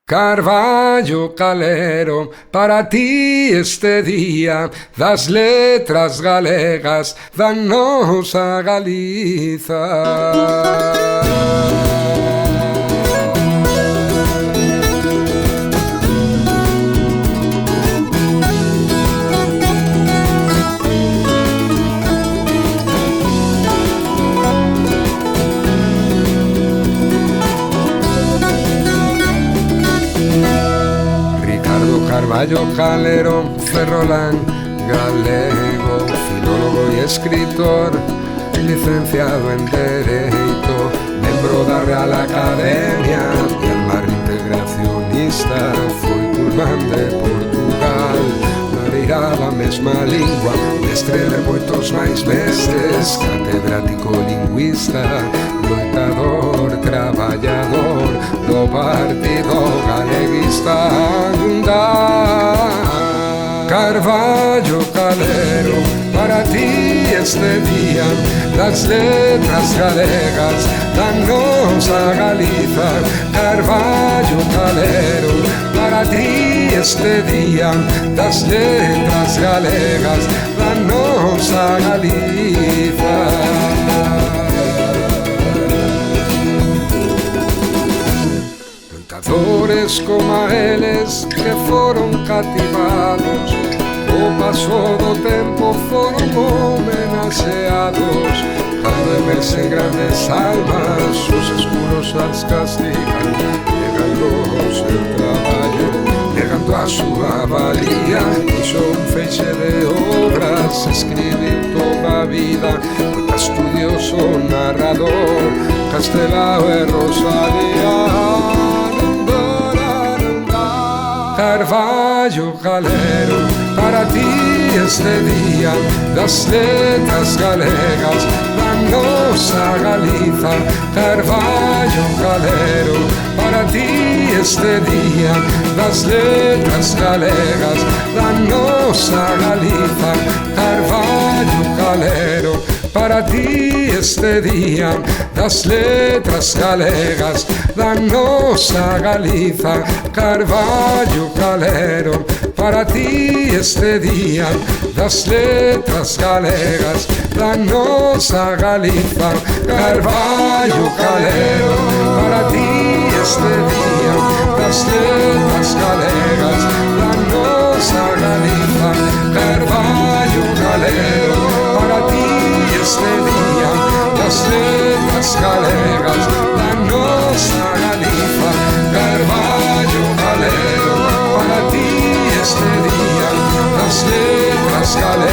Carvalho Calero, para ti este día das letras galegas danos a Galiza. Carvalho Calero, ferrolán galego, filólogo y escritor, licenciado en Dereito, membro da Real Academia e el mar integracionista, foi curmán de Portugal, mareiraba a mesma lingua, mestre de moitos máis mestres, catedrático lingüista, loitador, traballador do Partido Galeguista. Carvalho Calero, para ti este día das letras galegas danos a Galiza. Carvalho Calero, para ti este día das letras galegas danos a Galiza. Loitadores como eles que foron cativados, o paso do tempo foron homenaxeados, cando emerxen grandes almas, os escuros as castigan, negando o seu traballo, negando a súa valía. Fixo un feixe de obras, escribiu toda a vida, poeta estudioso, narrador, Castelao e Rosalía. Carvalho Calero, para ti este día das letras galegas danos a Galiza. Carvalho Calero, para ti este día das letras galegas danos a Galiza. Carvalho Calero, para ti este día das letras galegas danos a Galiza. Carvalho Calero, para ti este día das letras galegas danos a Galiza. Carvalho Calero, para ti este día das letras galegas danos a Galiza. Carvalho Calero, para ti este día das letras galegas danos a Galiza. Carvalho Calero, para ti este día das letras galegas